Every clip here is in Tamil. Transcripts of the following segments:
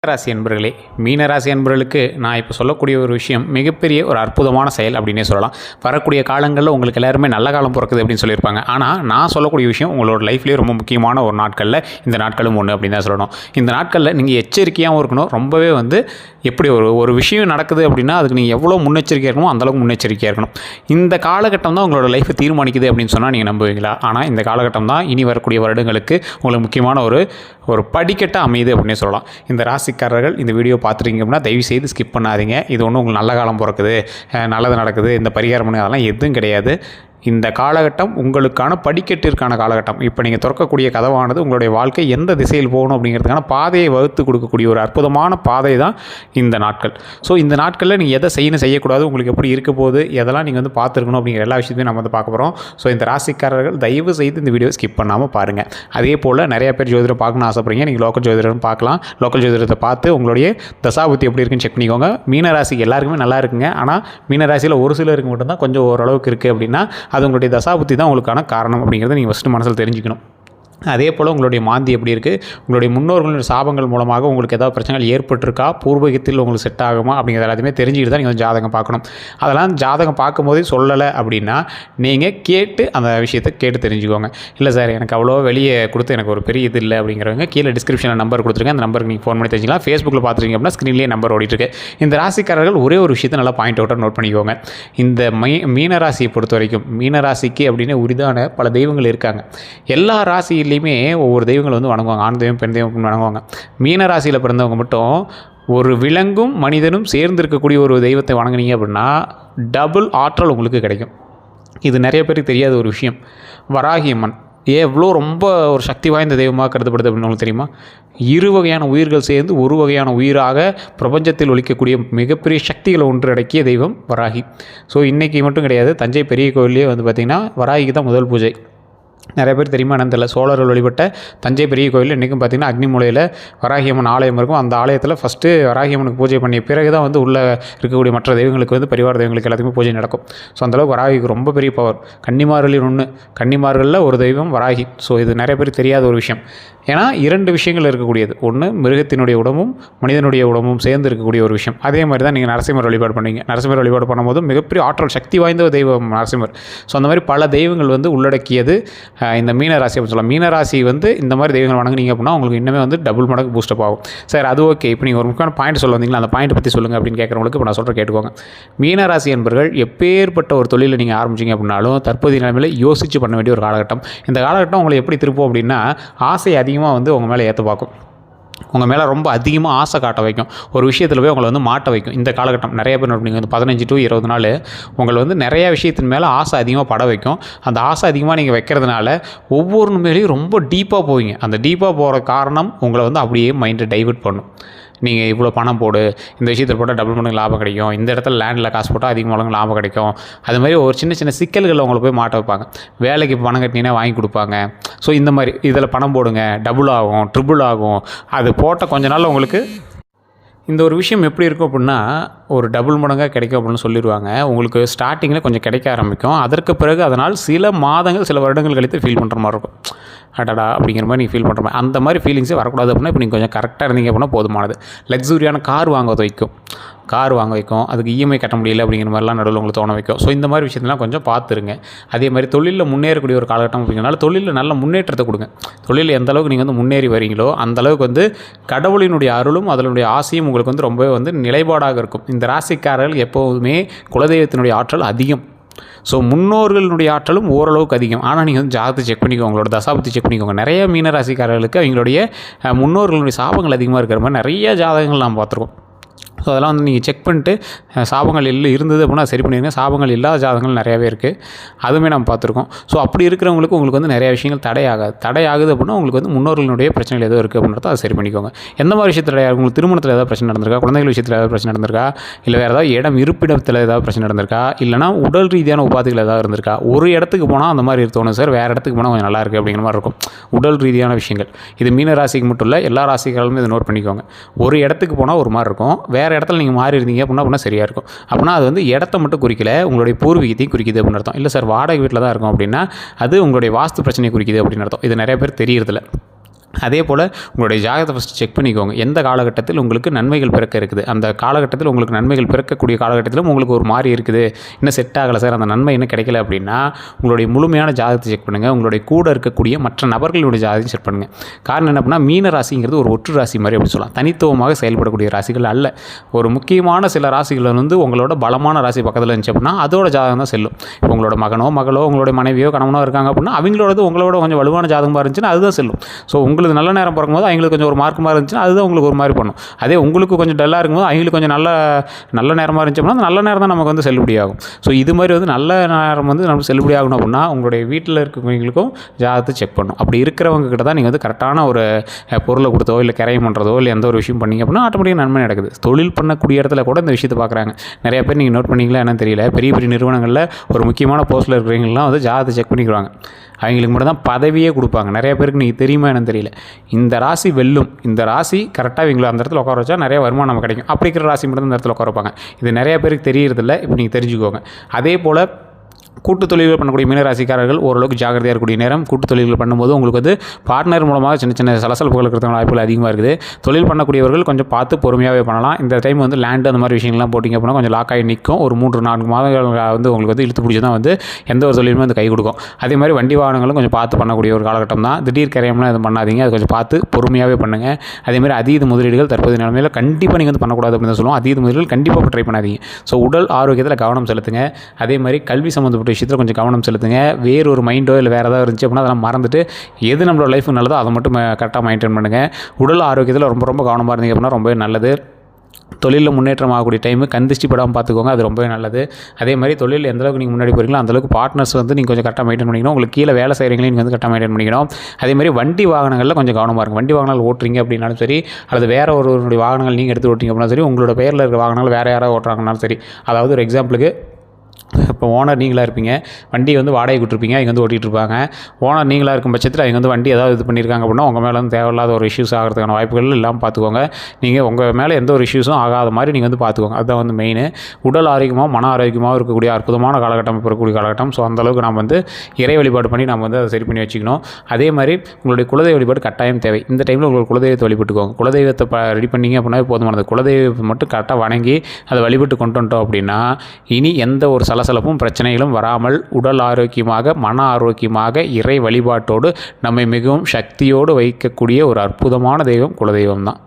ராசி அன்பர்களே, மீனராசி அன்பர்களுக்கு நான் இப்போ சொல்லக்கூடிய ஒரு விஷயம் மிகப்பெரிய ஒரு அற்புதமான செயல் அப்படின்னே சொல்லலாம். வரக்கூடிய காலங்களில் உங்களுக்கு எல்லாருமே நல்ல காலம் பிறக்குது அப்படின்னு சொல்லியிருப்பாங்க. ஆனால் நான் சொல்லக்கூடிய விஷயம் உங்களோட லைஃப்லேயே ரொம்ப முக்கியமான ஒரு நாட்களில் இந்த நாட்களும் ஒன்று அப்படின்னு தான் சொல்லணும். இந்த நாட்களில் நீங்கள் எச்சரிக்கையாகவும் இருக்கணும். ரொம்பவே எப்படி ஒரு விஷயம் நடக்குது அப்படின்னா அதுக்கு நீங்கள் எவ்வளோ முன்னெச்சரிக்கையாக இருக்கணும் அந்தளவுக்கு முன்னெச்சரிக்கையாக இருக்கணும். இந்த காலகட்டம் தான் உங்களோட லைஃப்பை தீர்மானிக்குது அப்படின்னு சொன்னால் நீங்கள் நம்புவீங்களா? ஆனால் இந்த காலகட்டம் தான் இனி வரக்கூடிய வருடங்களுக்கு உங்களுக்கு முக்கியமான ஒரு படிக்கட்டாக அமையுது அப்படின்னே சொல்லலாம். இந்த ராசிக்காரர்கள் இந்த வீடியோ பார்த்துட்டீங்க அப்படின்னா தயவுசெய்து ஸ்கிப் பண்ணாதீங்க. இது ஒன்றும் உங்களுக்கு நல்ல காலம் பிறக்குது, நல்லது நடக்குது, இந்த பரிகாரம் பண்ணி அதெல்லாம் எதுவும் கிடையாது. இந்த காலகட்டம் உங்களுக்கான படிக்கட்டிற்கான காலகட்டம். இப்போ நீங்கள் திறக்கக்கூடிய கதவானது உங்களுடைய வாழ்க்கை எந்த திசையில் போகணும் அப்படிங்கிறதுக்கான பாதையை வகுத்து கொடுக்கக்கூடிய ஒரு அற்புதமான பாதை தான் இந்த நாட்கள். ஸோ இந்த நாட்களில் நீங்கள் எதை செய்யக்கூடாது, உங்களுக்கு எப்படி இருக்க போகுது, எதெல்லாம் நீங்கள் பார்த்துருக்கணும் அப்படிங்கிற எல்லா விஷயத்தையும் நம்ம பார்க்க போகிறோம். ஸோ இந்த ராசிக்காரர்கள் தயவு செய்து இந்த வீடியோ ஸ்கிப் பண்ணாமல் பாருங்கள். அதே போல் நிறைய பேர் ஜோதிடம் பார்க்கணும்னு ஆசைப்படுறீங்க. நீங்கள் லோக்கல் ஜோதிடம் பார்க்கலாம். லோக்கல் ஜோதிடத்தை பார்த்து உங்களுடைய தசாபுத்தி எப்படி இருக்குன்னு செக் பண்ணிக்கோங்க. மீனராசிக்கு எல்லாருக்குமே நல்லா இருக்குங்க. ஆனால் மீனராசியில் ஒரு சிலருக்கு மட்டும்தான் கொஞ்சம் ஓரளவுக்கு இருக்குது அப்படின்னா அது உங்களுடைய தசாபுத்தி தான் உங்களுக்கான காரணம் அப்படிங்கிறத நீங்கள் ஃபஸ்ட்டு மனசில் தெரிஞ்சுக்கணும். அதே போல் உங்களுடைய மாந்தி எப்படி இருக்குது, உங்களுடைய முன்னோர்களுடைய சாபங்கள் மூலமாக உங்களுக்கு ஏதாவது பிரச்சனைகள் ஏற்பட்டிருக்கா, பூர்வீகத்தில் உங்களுக்கு செட் ஆகுமா அப்படிங்கிறது எல்லாத்தையுமே தெரிஞ்சுக்கிட்டு தான் நீங்கள் ஜாதகம் பார்க்கணும். அதெல்லாம் ஜாதகம் பார்க்கும்போதே சொல்லலை அப்படின்னா நீங்கள் கேட்டு அந்த விஷயத்தை கேட்டு தெரிஞ்சுக்கோங்க. இல்லை சார் எனக்கு அவ்வளோ வெளியே கொடுத்து எனக்கு ஒரு பெரிய இது இல்லை அப்படிங்கிறவங்க கீழே டிஸ்கிரிப்ஷனில் நம்பர் கொடுத்துருங்க. அந்த நம்பருக்கு நீங்கள் ஃபோன் பண்ணி தெரிஞ்சுக்கலாம். ஃபேஸ்புக்கில் பார்த்துருக்கீங்க அப்படின்னா ஸ்க்ரீன்லேயே நம்பர் ஓடிட்டுருக்கு. இந்த ராசிக்காரர்கள் ஒரே ஒரு விஷயத்தை நல்லா பாயிண்ட் அவுட்டாக நோட் பண்ணிக்கோங்க. இந்த மீனராசியை பொறுத்த வரைக்கும் மீனராசிக்கு அப்படின்னு உரிதான பல தெய்வங்கள் இருக்காங்க. எல்லா ராசியிலையுமே ஒவ்வொரு தெய்வங்கள் வணங்குவாங்க. ஆண் தெய்வம் பெண் தெய்வம் வணங்குவாங்க. மீனராசியில் பிறந்தவங்க மட்டும் ஒரு விலங்கும் மனிதனும் சேர்ந்து இருக்கக்கூடிய ஒரு தெய்வத்தை வணங்குனீங்க அப்படின்னா டபுள் ஆற்றல் உங்களுக்கு கிடைக்கும். இது நிறைய பேருக்கு தெரியாத ஒரு விஷயம். வராகியம்மன் எவ்வளோ ரொம்ப ஒரு சக்தி வாய்ந்த தெய்வமாக கருதப்படுது அப்படின்னு உங்களுக்கு தெரியுமா? இரு வகையான உயிர்கள் சேர்ந்து ஒரு வகையான உயிராக பிரபஞ்சத்தில் ஒலிக்கக்கூடிய மிகப்பெரிய சக்திகளை ஒன்றடக்கிய தெய்வம் வராகி. ஸோ இன்றைக்கி மட்டும் கிடையாது, தஞ்சை பெரிய கோயிலே பார்த்திங்கன்னா வராகிக்கு தான் முதல் பூஜை. நிறைய பேர் தெரியுமா என்னன்னு தெரியல. சோழர்கள் வழிபட்ட தஞ்சை பெரிய கோயில் இன்றைக்கும் பார்த்திங்கன்னா அக்னிமூலையில் வராகியம்மன் ஆலயம் இருக்கும். அந்த ஆலயத்தில் ஃபஸ்ட்டு வராகியம்மனுக்கு பூஜை பண்ணிய பிறகு தான் உள்ளே இருக்கக்கூடிய மற்ற தெய்வங்களுக்கு பரிவார தெய்வங்களுக்கு எல்லாத்துக்குமே பூஜை நடக்கும். ஸோ அந்தளவுக்கு வராகிக்கு ரொம்ப பெரிய பவர். கன்னிமார்களில் ஒன்று, கன்னிமார்களில் ஒரு தெய்வம் வராகி. ஸோ இது நிறைய பேர் தெரியாத ஒரு விஷயம். ஏன்னா இரண்டு விஷயங்கள் இருக்கக்கூடியது. ஒன்று மிருகத்தினுடைய உடம்பும் மனிதனுடைய உடம்பும் சேர்ந்து இருக்கக்கூடிய ஒரு விஷயம். அதே மாதிரி தான் நீங்கள் நரசிம்மர் வழிபாடு பண்ணுவீங்க. நரசிம்மர் வழிபாடு பண்ணும்போது மிகப்பெரிய ஆற்றல் சக்தி வாய்ந்த தெய்வம் நரசிம்மர். ஸோ அந்த மாதிரி பல தெய்வங்கள் உள்ளடக்கியது இந்த மீனராசி அப்படின்னு சொல்லலாம். மீனராசி இந்த மாதிரி தெய்வங்கள் வணங்குனீங்க அப்படின்னா உங்களுக்கு இன்னுமே டபுள் மடங்கு பூஸ்டப் ஆகும். சார் அது ஓகே, இப்போ நீங்கள் ஒரு முக்கியமான பாயிண்ட் சொல்ல வந்தீங்களா, அந்த பாயிண்ட் பற்றி சொல்லுங்கள் அப்படின்னு கேட்குறவங்களுக்கு இப்போ நான் சொல்கிறேன் கேட்டுக்கோங்க. மீனராசி என்பர்கள் எப்பேற்பட்ட ஒரு தொழிலை நீங்கள் ஆரம்பிச்சிங்க அப்படின்னாலும் தற்போதைய நிலைமையில் யோசித்து பண்ண வேண்டிய ஒரு காலகட்டம். இந்த காலகட்டம் உங்களை எப்படி திருப்போம் அப்படின்னா ஆசை அதிகமாக உங்கள் மேலே ஏற்ற பார்க்கும். உங்கள் மேலே ரொம்ப அதிகமாக ஆசை காட்ட வைக்கும். ஒரு விஷயத்தில் போய் உங்களை மாட்ட வைக்கும். இந்த காலகட்டம் நிறைய பேர் நீங்கள் 15 to 20 நாள் உங்களை நிறைய விஷயத்தின் மேலே ஆசை அதிகமாக பட வைக்கும். அந்த ஆசை அதிகமாக நீங்கள் வைக்கிறதுனால ஒவ்வொரு மேலேயும் ரொம்ப டீப்பாக போவீங்க. அந்த டீப்பாக போகிற காரணம் உங்களை அப்படியே மைண்டை டைவர்ட் பண்ணும். நீங்கள் இவ்வளோ பணம் போடு, இந்த விஷயத்தில் போட்டால் டபுள் மடங்கு லாபம் கிடைக்கும், இந்த இடத்துல லேண்டில் காசு போட்டால் அதிக மடங்கு லாபம் கிடைக்கும். அது மாதிரி ஒரு சின்ன சின்ன சிக்கல்களில் உங்களை போய் மாட்ட வைப்பாங்க. வேலைக்கு பணம் கட்டினீங்கன்னா வாங்கி கொடுப்பாங்க. ஸோ இந்த மாதிரி இதில் பணம் போடுங்க, டபுள் ஆகும், ட்ரிபிள் ஆகும். அது போட்ட கொஞ்ச நாள் உங்களுக்கு இந்த ஒரு விஷயம் எப்படி இருக்கும் அப்படின்னா ஒரு டபுள் மடங்காக கிடைக்கும் அப்படின்னு சொல்லிடுவாங்க. உங்களுக்கு ஸ்டார்டிங்கில் கொஞ்சம் கிடைக்க ஆரம்பிக்கும். அதற்கு பிறகு அதனால் சில மாதங்கள் சில வருடங்கள் கழித்து ஃபீல் பண்ணுற மாதிரி இருக்கும். அடடா அப்படிங்கிற மாதிரி நீங்கள் ஃபீல் பண்ணுற மாதிரி அந்த மாதிரி ஃபீலிங்ஸே வரக்கூடாது அப்படின்னா இப்போ நீங்கள் கொஞ்சம் கரெக்டாக இருந்தீங்க அப்படின்னா போதுமானது. லக்ஸூரியான கார் வாங்க வைக்கும். அதுக்கு இஎம்ஐ கட்ட முடியல அப்படிங்கிற மாதிரிலாம் நடுவில் உங்களுக்கு தோண வைக்கும். ஸோ இந்த மாதிரி விஷயத்தெல்லாம் கொஞ்சம் பார்த்துருங்க. அதே மாதிரி தொழிலில் முன்னேறக்கூடிய ஒரு காலகட்டம் அப்படிங்கிறனால தொழிலில் நல்ல முன்னேற்றத்தை கொடுங்க. தொழிலில் எந்த அளவுக்கு நீங்கள் முன்னேறி வரீங்களோ அந்தளவுக்கு கடவுளினுடைய அருளும் அதனுடைய ஆசையும் உங்களுக்கு ரொம்பவே நிலைப்பாடாக இருக்கும். இந்த ராசிக்காரர்கள் எப்போதுமே குலதெய்வத்தினுடைய ஆற்றல் அதிகம். ஸோ முன்னோர்களுடைய ஆற்றலும் ஓரளவுக்கு அதிகம். ஆனால் நீங்கள் ஜாதகத்தை செக் பண்ணிக்கோங்க, உங்களோட தசாபத்தி செக் பண்ணிக்கோங்க. நிறைய மீனராசிக்காரர்களுக்கு அவங்களுடைய முன்னோர்களுடைய சாபங்கள் அதிகமாக இருக்கிற மாதிரி நிறைய ஜாதகங்கள் நாம் பார்த்துருக்கோம். ஸோ அதெல்லாம் நீங்கள் செக் பண்ணிட்டு சாபங்கள் இருந்தது அப்படின்னா சரி பண்ணிடுங்க. சாபங்கள் இல்லாத ஜாதகங்கள் நிறையாவே இருக்குது, அதுவுமே நம்ம பார்த்துருக்கோம். ஸோ அப்படி இருக்கிறவங்களுக்கு உங்களுக்கு நிறைய விஷயங்கள் தடையாகுது அப்படின்னா உங்களுக்கு முன்னோர்களுடைய பிரச்சனைகள் ஏதோ இருக்குது அப்படின்றத அதை சரி பண்ணிக்கோங்க. எந்த மாதிரி விஷயத்தில் தடையாகும்? உங்களுக்கு திருமணத்தில் ஏதாவது பிரச்சனை நடந்திருக்கா, குழந்தைகள் விஷயத்தில் ஏதாவது பிரச்சனை நடந்திருக்கா, இல்லை வேறு ஏதாவது இருப்பிடத்தில் ஏதாவது பிரச்சனை நடந்திருக்கா, இல்லைனா உடல் ரீதியான உபாதைகள் ஏதாவது இருந்திருக்கா? ஒரு இடத்துக்கு போனால் அந்த மாதிரி தோணும் சார், வேறு இடத்துக்கு போனால் கொஞ்சம் நல்லா இருக்குது அப்படிங்கிற மாதிரி இருக்கும். உடல் ரீதியான விஷயங்கள் இது மீனராசிக்கு மட்டும் இல்லை, எல்லா ராசிக்காரர்களுமே இதை நோட் பண்ணிக்கோங்க. ஒரு இடத்துக்கு போனால் ஒரு மாதிரி இருக்கும், வேறு இடத்துல நீங்கள் மாறி இருந்தீங்க அப்படின்னா சரியாக இருக்கும். அப்படின்னா அது இடத்த மட்டும் குறிக்கல, உங்களுடைய பூர்வீகத்தையும் குறிக்குது அப்படின்னு அர்த்தம். இல்லை சார் வாடகை வீட்டில் தான் இருக்கும் அப்படின்னா அது உங்களுடைய வாஸ்து பிரச்சனையை குறிக்குது அப்படின்னு அர்த்தம். இது நிறைய பேர் தெரியறதில்ல. அதே போல் உங்களுடைய ஜாதகத்தை ஃபஸ்ட்டு செக் பண்ணிக்கோங்க. எந்த காலகட்டத்தில் உங்களுக்கு நன்மைகள் பிறக்க இருக்குது, அந்த காலகட்டத்தில் உங்களுக்கு நன்மைகள் பிறக்கக்கூடிய காலகட்டத்திலும் உங்களுக்கு ஒரு மாதிரி இருக்குது, இன்னும் செட் ஆகலை சார், அந்த நன்மை இன்னும் கிடைக்கல அப்படின்னா உங்களுடைய முழுமையான ஜாதகத்தை செக் பண்ணுங்கள். உங்களுடைய கூட இருக்கக்கூடிய மற்ற நபர்களுடைய ஜாதகத்தை செக் பண்ணுங்கள். காரணம் என்ன அப்படின்னா, மீன ராசிங்கிறது ஒரு ஒற்று ராசி மாதிரி அப்படி சொல்லலாம். தனித்துவமாக செயல்படக்கூடிய ராசிகள் அல்ல. ஒரு முக்கியமான சில ராசிகள் வந்து உங்களோட பலமான ராசி பக்கத்தில் இருந்துச்சு அப்படின்னா அதோட ஜாதகம் தான் செல்லும். இப்போ உங்களோட மகனோ மகளோ உங்களுடைய மனைவியோ கணவனோ இருக்காங்க அப்படின்னா அவங்களோடது உங்களோட கொஞ்சம் வலுவான ஜாதகமாக இருந்துச்சுன்னா அதுதான் செல்லும். ஸோ உங்களுக்கு நல்ல நேரம் பிறக்கும்போது அவங்களுக்கு கொஞ்சம் ஒரு மார்க்கமாக இருந்துச்சுன்னா அதுதான் உங்களுக்கு ஒரு மாதிரி பண்ணும். அதே உங்களுக்கு கொஞ்சம் டல்லாக இருக்கும்போது அவங்களுக்கு கொஞ்சம் நல்ல நேரமாக இருந்துச்சு அப்படின்னா நல்ல நேரம் தான் நமக்கு வந்து செல்லுபடியாகும். ஸோ இது மாதிரி வந்து நல்ல நேரம் வந்து நமக்கு செல்லுபடியாகணும் அப்படின்னா உங்களுடைய வீட்டில் இருக்கிறவங்களுக்கும் ஜாதகத்தை செக் பண்ணணும். அப்படி இருக்கிறவங்க கிட்ட தான் நீங்கள் வந்து கரெக்டான ஒரு பொருளை கொடுத்தோ இல்லை கிரையம் பண்ணுறதோ இல்லை எந்த ஒரு விஷயம் பண்ணிங்க அப்படின்னா ஆட்டோமேட்டிக்காக நன்மை நடக்குது. தொழில் பண்ணக்கூடிய இடத்துல கூட இந்த விஷயத்தை பார்க்குறாங்க. நிறைய பேர் நீங்கள் நோட் பண்ணிங்களா என்னன்னு தெரியல, பெரிய பெரிய நிறுவனங்களில் ஒரு முக்கியமான போஸ்ட்டில் இருக்கிறவங்களாம் வந்து ஜாதகத்தை செக் பண்ணிக்கிறாங்க. அவங்களுக்கு மட்டும் தான் பதவியே கொடுப்பாங்க. நிறைய பேருக்கு நீங்கள் தெரியுமா என்னன்னு தெரியல. இந்த ராசி வெல்லும், இந்த ராசி கரெக்டாக இவங்களை அந்த இடத்துல உட்கார வச்சா நிறைய வருமானம் நமக்கு கிடைக்கும், அப்படி இருக்கிற ராசி மட்டும் இந்த இடத்துல உட்கார வைப்பாங்க. இது நிறைய பேருக்கு தெரியறதில்ல. இப்போ நீங்கள் தெரிஞ்சுக்கோங்க. அதே போல் கூட்டு தொழில்கள் பண்ணக்கூடிய மீனராசிக்காரர்கள் ஓரளவுக்கு ஜாகிரதையாக இருக்கக்கூடிய நேரம். கூட்டு தொழில்கள் பண்ணும்போது உங்களுக்கு வந்து பார்ட்னர் மூலமாக சின்ன சின்ன சலசலப்புகள் இருக்கிற வாய்ப்புகள் அதிகமாக இருக்குது. தொழில் பண்ணக்கூடியவர்கள் கொஞ்சம் பார்த்து பொறுமையாகவே பண்ணலாம். இந்த டைம் வந்து லேண்டு அந்த மாதிரி விஷயங்கள்லாம் போட்டிங்க அப்படின்னா கொஞ்சம் லாக் ஆகி நிற்கும். ஒரு 3-4 மாதங்கள் வந்து உங்களுக்கு வந்து இழுத்து பிடிச்சி தான் வந்து எந்த ஒரு தொழிலுமே வந்து கை கொடுக்கும். அதே மாதிரி வண்டி வாகனங்களும் கொஞ்சம் பார்த்து பண்ணக்கூடிய ஒரு காலகட்டம் தான். திடீர் கரையம்லாம் எதுவும் பண்ணாதீங்க. அது கொஞ்சம் பார்த்து பொறுமையாகவே பண்ணுங்கள். அதேமாதிரி அதீத முதலீடுகள் தற்போதைய நிலைமையில் கண்டிப்பாக நீங்கள் வந்து பண்ணக்கூடாது அப்படின்னு தான் சொல்லுவோம். அதீத முதலீடுகள் கண்டிப்பாக ட்ரை பண்ணாதீங்க. ஸோ உடல் ஆரோக்கியத்தில் கவனம் செலுத்துங்க. அதே மாதிரி கல்வி சம்மந்தப்பட்ட விஷயத்தில் கொஞ்சம் கவனம் செலுத்துங்க. வேறு ஒரு மைண்டோ இல்லை வேறு ஏதாவது இருந்துச்சு அப்படின்னா அதெல்லாம் மறந்துட்டு எது நம்மளோட லைஃபுக்கு நல்லதோ அதை மட்டும் கரெக்டாக மெயின்டைன் பண்ணுங்கள். உடல் ஆரோக்கியத்தில் ரொம்ப ரொம்ப கவனமாக இருந்தீங்க அப்படின்னா ரொம்பவே நல்லது. தொழிலில் முன்னேற்றம் ஆகக்கூடிய டைமு கந்திஷ்டி படாமல் பார்த்துக்கோங்க, அது ரொம்பவே நல்லது. அதே மாதிரி தொழில் எந்தளவுக்கு நீங்கள் முன்னாடி போகிறீங்களோ அந்தளவுக்கு பார்ட்னர்ஸ் வந்து நீங்கள் கொஞ்சம் கரெக்டாக மெயின்டைன் பண்ணிக்கணும். உங்களுக்கு கீழே வேலை செய்கிறீங்களே நீங்கள் வந்து கரெக்டாக மெயின்டைன் பண்ணிக்கணும். அதே மாதிரி வண்டி வாகனங்களில் கொஞ்சம் கவனமாக இருக்கும். வண்டி வாகனங்கள் ஓட்டுறீங்க அப்படின்னாலும் சரி, அல்லது வேறு ஒருவருடைய வாகனங்கள் நீங்கள் எடுத்து ஓட்டுறீங்க அப்படின்னாலும் சரி, உங்களோட பேரில் இருக்கிற வாகனங்கள் வேறு யாராவது ஓட்டுறாங்கனாலும் சரி, அதாவது ஒரு எக்ஸாம்பிளுக்கு இப்போ ஓனர் நீங்களாக இருப்பீங்க, வண்டி வந்து வாடகை விட்டுருப்பீங்க, இங்கே வந்து ஓட்டிகிட்டு இருப்பாங்க. ஓனர் நீங்களாக இருக்கும் பட்சத்தில் அவங்க வந்து வண்டி ஏதாவது இது பண்ணியிருக்காங்க அப்படின்னா உங்கள் மேலே வந்து தேவையில்லாத ஒரு இஷ்யூஸ் ஆகிறதுக்கான வாய்ப்புகள் இல்லாமல் பார்த்துக்கோங்க. நீங்கள் உங்கள் மேலே எந்த ஒரு இஷ்யூஸும் ஆகாத மாதிரி நீங்கள் வந்து பார்த்துக்கோங்க. அதுதான் வந்து மெயின். உடல் ஆரோக்கியமாக மன ஆரோக்கியமாக இருக்கக்கூடிய அற்புதமான காலகட்டம் இருக்கக்கூடிய காலகட்டம். ஸோ அந்தளவுக்கு நம்ம வந்து இறை வழிபாடு பண்ணி நம்ம வந்து அதை சரி பண்ணி வச்சுக்கணும். அதே மாதிரி உங்களுடைய குலதெய்வ வழிபாடு கட்டாயம் தேவை. இந்த டைமில் உங்களுக்கு குலதெய்வத்தை வழிபட்டுக்கோங்க. குலதெய்வத்தை ரெடி பண்ணிங்க அப்படின்னா போதுமானது. குலதெய்வத்தை மட்டும் கரெக்டாக வணங்கி அதை வழிபட்டு கொண்டு வந்துட்டோம் அப்படின்னா இனி எந்த ஒரு சலசலப்பும் பிரச்சனைகளும் வராமல் உடல் ஆரோக்கியமாக மன ஆரோக்கியமாக இறை வழிபாட்டோடு நம்மை மிகவும் சக்தியோடு வைக்கக்கூடிய ஒரு அற்புதமான தெய்வம் குலதெய்வம் தான்.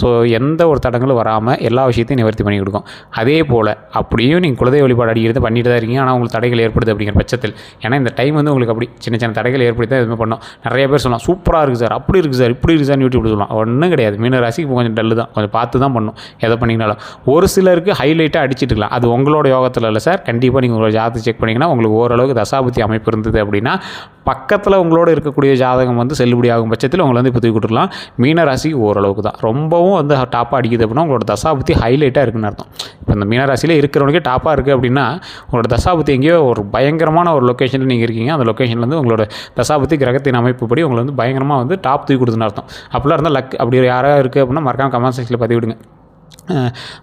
ஸோ எந்த ஒரு தடங்களும் வராமல் எல்லா விஷயத்தையும் நிவர்த்தி பண்ணி கொடுக்கும். அதே போல் அப்படியும் நீங்கள் குலதெய்வ வழிபாடு அடிக்கிறது பண்ணிட்டு தான் இருக்கீங்க, ஆனால் உங்களுக்கு தடைகள் ஏற்படுது அப்படிங்கிற பட்சத்தில், ஏன்னா இந்த டைம் வந்து உங்களுக்கு அப்படி சின்ன சின்ன தடைகள் ஏற்படுத்தி தான் எதுவுமே பண்ணோம். நிறைய பேர் சொல்லலாம் சூப்பராக இருக்குது சார், அப்படி இருக்குது சார், இப்படி இருக்குது சார் யூடியூப் சொல்லலாம். ஒன்றும் கிடையாது. மீன ராசிக்கு இப்போ கொஞ்சம் டல்லு தான், கொஞ்சம் பார்த்து தான் பண்ணும். எதை பண்ணிங்கனாலும் ஒரு சிலருக்கு ஹைலைட்டாக அடிச்சிட்டு இருக்கலாம். அது உங்களோட யோகத்தில் இல்லை சார். கண்டிப்பாக நீங்கள் உங்களோட ஜாதகத்தை செக் பண்ணிங்கன்னா உங்களுக்கு ஓரளவுக்கு தசாபுத்தி அமைப்பு இருந்தது அப்படின்னா பக்கத்தில் உங்களோட இருக்கக்கூடிய ஜாதகம் வந்து செல்லுபடி ஆகும் பட்சத்தில் உங்களை வந்து இப்போ தூக்கி கொடுத்துடலாம். மீன ராசிக்கு ஓரளவுக்கு தான். ரொம்பவும் வந்து டாப்பாக அடிக்குது அப்படின்னா உங்களோட தசாபுத்தி ஹைலைட்டாக இருக்குன்னு அர்த்தம். இப்போ இந்த மீனராசியில் இருக்கிறவனுக்கே டாப்பாக இருக்குது அப்படின்னா உங்களோட தசாபுத்தி எங்கேயோ ஒரு பயங்கரமான ஒரு லொக்கேஷனில் நீங்கள் இருக்கீங்க. அந்த லொக்கேஷன்லேருந்து உங்களோட தசாபுத்தி கிரகத்தின் அமைப்புப்படி உங்களை வந்து பயங்கரமாக வந்து டாப் தூக்கி கொடுத்துன்னு அர்த்தம். அப்படிலாம் இருந்தால் லக் அப்படி யாராவது இருக்குது அப்படின்னா மறக்காம கமெண்ட் செக்ஷனில் பதிவிடுங்க.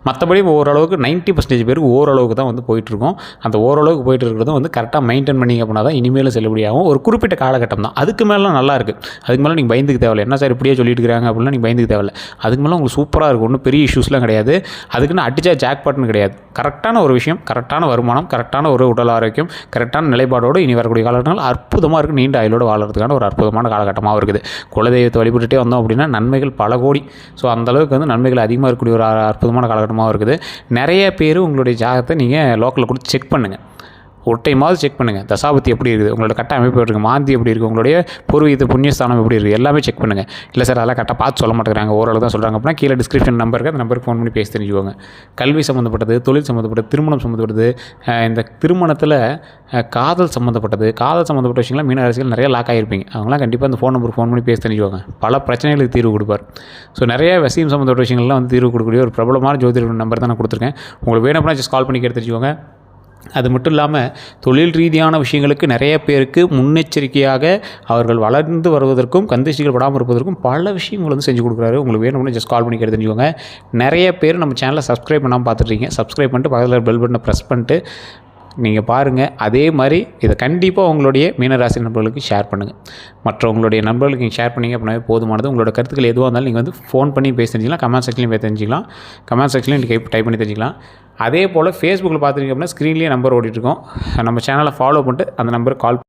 மற்றபடி ஓரளவுக்கு 90% பேருக்கு ஓரளவுக்கு தான் வந்து போயிட்டுருக்கோம். அந்த ஓரளவுக்கு போயிட்டு இருக்கிறதும் வந்து கரெக்டாக மெயின்டைன் பண்ணிங்க அப்படின்னா தான் இனிமேல் செல்லுபடியாகும். ஒரு குறிப்பிட்ட காலகட்டம் தான். அதுக்கு மேலாம் நல்லா இருக்குது. அதுக்கு மேலே நீங்கள் பயந்துக்கு தேவையில்லை. என்ன சார் இப்படியே சொல்லிட்டு இருக்காங்க அப்படின்னா நீங்கள் பயந்துக்கு தேவையில்லை. அதுக்கு மேலே உங்களுக்கு சூப்பராக இருக்கும். ஒன்றும் பெரிய இஷ்யூஸ்லாம் கிடையாது. அதுக்குன்னு அடித்தா ஜாக் பாட்னு கிடையாது. கரெக்டான ஒரு விஷயம், கரெக்டான வருமானம், கரெக்டான ஒரு உடல் ஆரோக்கியம், கரெக்டான நிலைப்பாடோடு இனி வரக்கூடிய காலகட்டங்கள் அற்புதமாக இருக்குது. நீண்ட ஆயுளோடு வாழறதுக்கான ஒரு அற்புதமான காலகட்டமாக இருக்குது. குலதெய்வத்தை வழிபட்டுட்டே வந்தோம் அப்படின்னா நன்மைகள் பல கோடி. ஸோ அந்தளவுக்கு வந்து நன்மைகள் அதிகமாக இருக்கக்கூடிய ஒரு அற்புதமான காலகட்டமாக இருக்குது. நிறைய பேர் உங்களுடைய ஜாதகத்தை நீங்கள் லோக்கலில் கொடுத்து செக் பண்ணுங்கள். ஒரு டைமாவது செக் பண்ணுங்கள். தசாபுத்தி எப்படி இருக்குது, உங்களோட கட்ட அமைப்பு இருக்குது, மாந்தி எப்படி இருக்குது, உங்களுடைய பூர்வீகத்து புண்ணியஸ்தானம் எப்படி இருக்குது, எல்லாமே செக் பண்ணுங்கள். இல்லை சார் அதெல்லாம் கரெக்டாக பார்த்து சொல்ல மாட்டேங்கிறாங்க, ஓரளவு தான் சொல்கிறாங்க அப்படின்னா கீழே டிஸ்கிரிப்ஷன் நம்பருக்கு அந்த நம்பருக்கு ஃபோன் பண்ணி பேசி தெரிஞ்சுக்கோங்க. கல்வி சம்மந்தப்பட்டது, தொழில் சம்மந்தப்பட்டது, திருமணம் சம்மந்தப்பட்டது, இந்த திருமணத்தில் காதல் சம்மந்தப்பட்ட விஷயங்கள்லாம் மீன ராசிகள் நிறைய லாக் ஆகிருப்பீங்க. அவங்களாம் கண்டிப்பாக அந்த ஃபோன் நம்பருக்கு ஃபோன் பண்ணி பேசி தெரிஞ்சுக்கோங்க. பல பிரச்சனைகளுக்கு தீர்வு கொடுப்பார். ஸோ நிறைய விஷயம் சம்மந்தப்பட்ட விஷயங்கள்லாம் வந்து தீர்வு கொடுக்கக்கூடிய ஒரு பிரபலமான ஜோதிடர் நம்பர் தான் நான் கொடுத்துருக்கேன். உங்களுக்கு வேணும் அப்படின்னா ஜஸ்ட் கால் பண்ணி கேட்டு தெரிஞ்சுக்கோங்க. அது மட்டும் இல்லாமல் தொழில் ரீதியான விஷயங்களுக்கு நிறைய பேருக்கு முன்னெச்சரிக்கையாக அவர்கள் வளர்ந்து வருவதற்கும் கந்திஷ்டிகள் படாமல் இருப்பதற்கும் பல விஷயங்கள் வந்து செஞ்சு கொடுக்குறாரு. உங்களுக்கு வேணும்னு ஜஸ்ட் கால் பண்ணி தெரிஞ்சுக்கோங்க. நிறைய பேர் நம்ம சேனலை சப்ஸ்கிரைப் பண்ணாமல் பார்த்துட்ருக்கீங்க. சப்ஸ்கிரைப் பண்ணிட்டு பக்கத்தில் பெல் பட்டனை ப்ரெஸ் பண்ணிட்டு நீங்கள் பாருங்கள். அதே மாதிரி இதை கண்டிப்பாக உங்களுடைய மீனராசி நண்பர்களுக்கு ஷேர் பண்ணுங்கள். மற்றவங்களுடைய நண்பர்களுக்கு நீங்கள் ஷேர் பண்ணிங்க அப்படின்னாவே போதுமானது. உங்களோட கருத்துக்கள் எதுவாக இருந்தாலும் நீங்கள் வந்து ஃபோன் பண்ணி பேசி தெரிஞ்சிக்கலாம், கமெண்ட் செக்ஷன்லையும் போய் தெரிஞ்சிக்கலாம், கமெண்ட் செக்ஷன்லையும் நீங்கள் டைப் பண்ணி தெரிஞ்சிக்கலாம். அதே போல் ஃபேஸ்புக்கில் பார்த்துருக்கீங்க அப்படின்னா ஸ்க்ரீன்லேயே நம்பர் ஓடிட்டுருக்கோம். நம்ம சேனலை ஃபாலோ பண்ணிட்டு அந்த நம்பருக்கு கால்